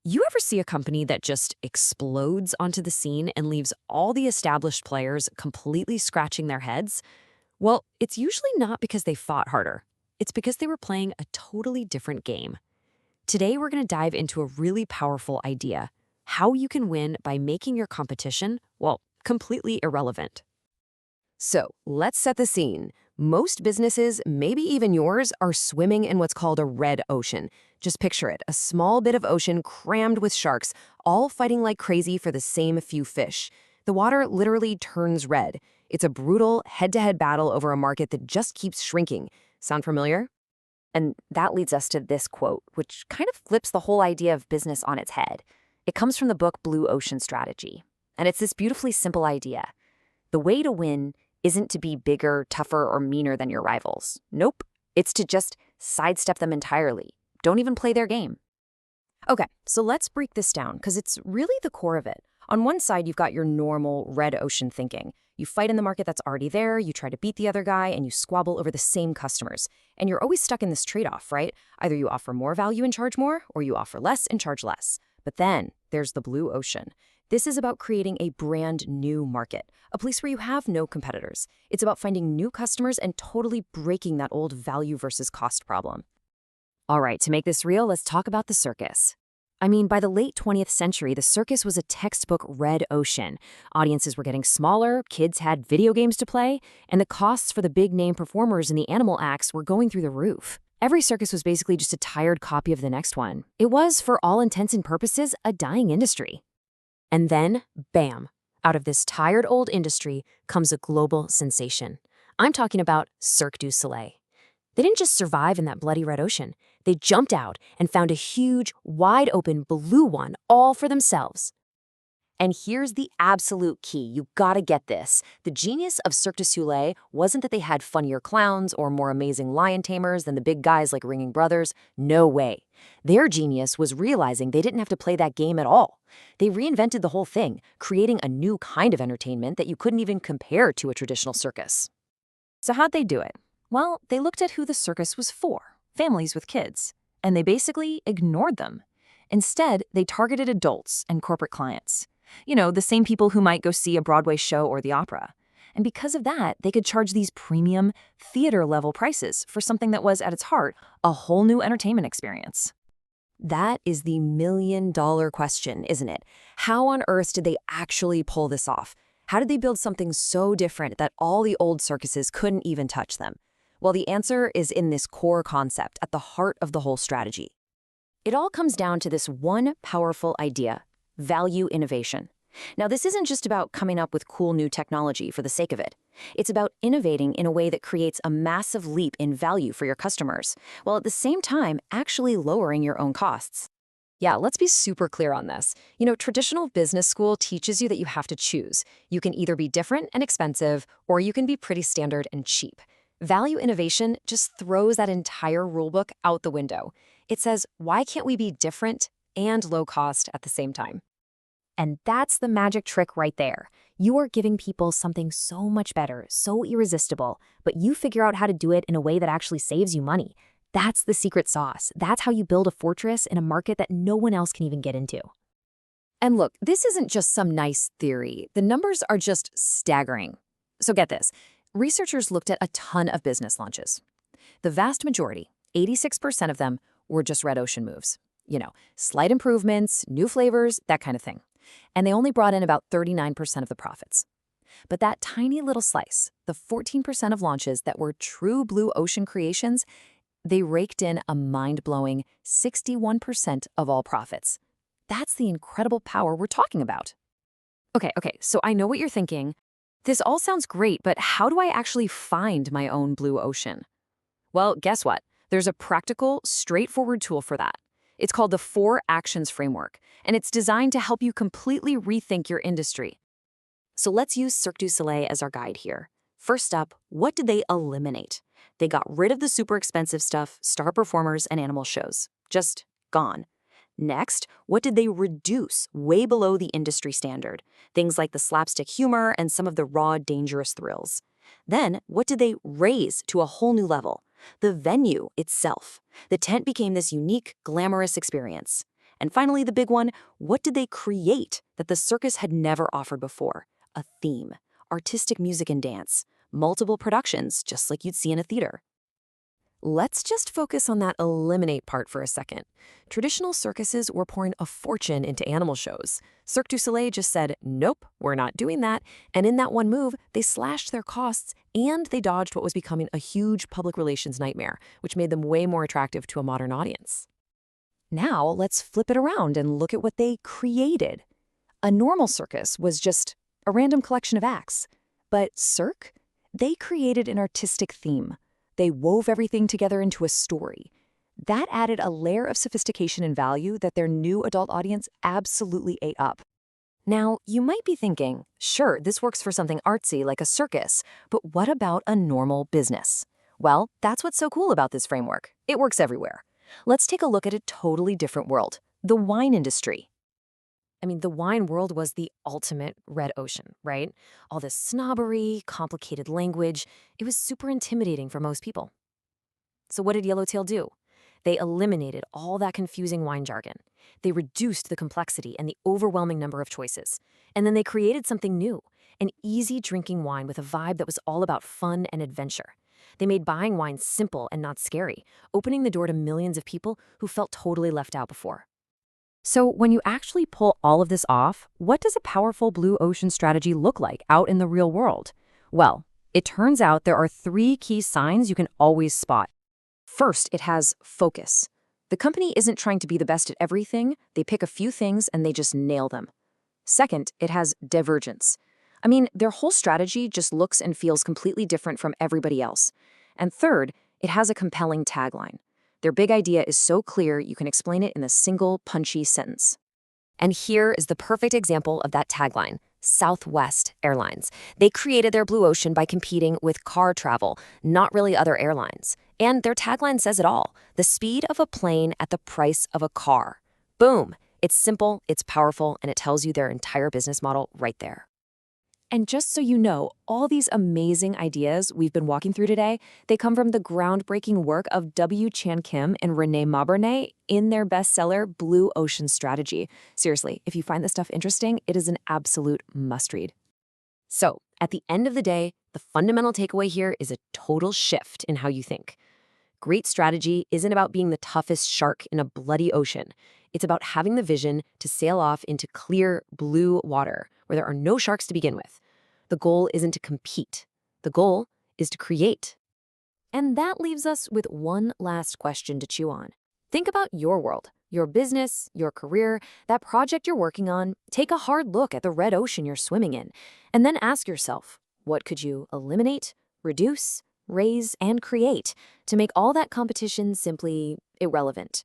You ever see a company that just explodes onto the scene and leaves all the established players completely scratching their heads? Well, it's usually not because they fought harder. It's because they were playing a totally different game. Today, we're going to dive into a really powerful idea: how you can win by making your competition, well, completely irrelevant. So let's set the scene. Most businesses, maybe even yours, are swimming in what's called a red ocean. Just picture it, a small bit of ocean crammed with sharks, all fighting like crazy for the same few fish. The water literally turns red. It's a brutal head-to-head battle over a market that just keeps shrinking. Sound familiar? And that leads us to this quote, which kind of flips the whole idea of business on its head. It comes from the book Blue Ocean Strategy. And it's this beautifully simple idea. The way to win isn't to be bigger, tougher, or meaner than your rivals. Nope. It's to just sidestep them entirely. Don't even play their game. Okay, so let's break this down because it's really the core of it. On one side, you've got your normal red ocean thinking. You fight in the market that's already there, you try to beat the other guy, and you squabble over the same customers. And you're always stuck in this trade-off, right? Either you offer more value and charge more, or you offer less and charge less. But then there's the blue ocean. This is about creating a brand new market, a place where you have no competitors. It's about finding new customers and totally breaking that old value versus cost problem. All right, to make this real, let's talk about the circus. I mean, by the late 20th century, the circus was a textbook red ocean. Audiences were getting smaller, kids had video games to play, and the costs for the big-name performers in the animal acts were going through the roof. Every circus was basically just a tired copy of the next one. It was, for all intents and purposes, a dying industry. And then, bam, out of this tired old industry comes a global sensation. I'm talking about Cirque du Soleil. They didn't just survive in that bloody red ocean. They jumped out and found a huge, wide-open blue one all for themselves. And here's the absolute key. You gotta get this. The genius of Cirque du Soleil wasn't that they had funnier clowns or more amazing lion tamers than the big guys like Ringing Brothers. No way. Their genius was realizing they didn't have to play that game at all. They reinvented the whole thing, creating a new kind of entertainment that you couldn't even compare to a traditional circus. So how'd they do it? Well, they looked at who the circus was for, families with kids, and they basically ignored them. Instead, they targeted adults and corporate clients. You know, the same people who might go see a Broadway show or the opera. And because of that, they could charge these premium, theater-level prices for something that was, at its heart, a whole new entertainment experience. That is the million-dollar question, isn't it? How on earth did they actually pull this off? How did they build something so different that all the old circuses couldn't even touch them? Well, the answer is in this core concept at the heart of the whole strategy. It all comes down to this one powerful idea: value innovation. Now, this isn't just about coming up with cool new technology for the sake of it. It's about innovating in a way that creates a massive leap in value for your customers, while at the same time actually lowering your own costs. Yeah, let's be super clear on this. You know, traditional business school teaches you that you have to choose. You can either be different and expensive, or you can be pretty standard and cheap. Value innovation just throws that entire rulebook out the window. It says, why can't we be different and low cost at the same time? And that's the magic trick right there. You are giving people something so much better, so irresistible, but you figure out how to do it in a way that actually saves you money. That's the secret sauce. That's how you build a fortress in a market that no one else can even get into. And look, this isn't just some nice theory. The numbers are just staggering. So get this. Researchers looked at a ton of business launches. The vast majority, 86% of them, were just red ocean moves. You know, slight improvements, new flavors, that kind of thing. And they only brought in about 39% of the profits. But that tiny little slice, the 14% of launches that were true blue ocean creations, they raked in a mind-blowing 61% of all profits. That's the incredible power we're talking about. Okay, so I know what you're thinking. This all sounds great, but how do I actually find my own blue ocean? Well, guess what? There's a practical, straightforward tool for that. It's called the 4 Actions Framework, and it's designed to help you completely rethink your industry. So let's use Cirque du Soleil as our guide here. First up, what did they eliminate? They got rid of the super expensive stuff, star performers, and animal shows. Just gone. Next, what did they reduce way below the industry standard? Things like the slapstick humor and some of the raw, dangerous thrills. Then, what did they raise to a whole new level? The venue itself. The tent became this unique, glamorous experience. And finally, the big one, what did they create that the circus had never offered before? A theme, artistic music and dance, multiple productions, just like you'd see in a theater. Let's just focus on that eliminate part for a second. Traditional circuses were pouring a fortune into animal shows. Cirque du Soleil just said, nope, we're not doing that. And in that one move, they slashed their costs and they dodged what was becoming a huge public relations nightmare, which made them way more attractive to a modern audience. Now, let's flip it around and look at what they created. A normal circus was just a random collection of acts. But Cirque? They created an artistic theme. They wove everything together into a story. That added a layer of sophistication and value that their new adult audience absolutely ate up. Now, you might be thinking, sure, this works for something artsy like a circus, but what about a normal business? Well, that's what's so cool about this framework. It works everywhere. Let's take a look at a totally different world, the wine industry. I mean, the wine world was the ultimate red ocean, right? All this snobbery, complicated language. It was super intimidating for most people. So what did Yellowtail do? They eliminated all that confusing wine jargon. They reduced the complexity and the overwhelming number of choices. And then they created something new, an easy drinking wine with a vibe that was all about fun and adventure. They made buying wine simple and not scary, opening the door to millions of people who felt totally left out before. So when you actually pull all of this off, what does a powerful blue ocean strategy look like out in the real world? Well, it turns out there are 3 key signs you can always spot. First, it has focus. The company isn't trying to be the best at everything. They pick a few things and they just nail them. Second, it has divergence. I mean, their whole strategy just looks and feels completely different from everybody else. And third, it has a compelling tagline. Their big idea is so clear you can explain it in a single, punchy sentence. And here is the perfect example of that tagline, Southwest Airlines. They created their blue ocean by competing with car travel, not really other airlines. And their tagline says it all, the speed of a plane at the price of a car. Boom! It's simple, it's powerful, and it tells you their entire business model right there. And just so you know, all these amazing ideas we've been walking through today, they come from the groundbreaking work of W. Chan Kim and Renée Mauborgne in their bestseller, Blue Ocean Strategy. Seriously, if you find this stuff interesting, it is an absolute must-read. So, at the end of the day, the fundamental takeaway here is a total shift in how you think. Great strategy isn't about being the toughest shark in a bloody ocean. It's about having the vision to sail off into clear, blue water where there are no sharks to begin with. The goal isn't to compete. The goal is to create. And that leaves us with one last question to chew on. Think about your world, your business, your career, that project you're working on. Take a hard look at the red ocean you're swimming in, and then ask yourself, what could you eliminate, reduce, raise, and create to make all that competition simply irrelevant?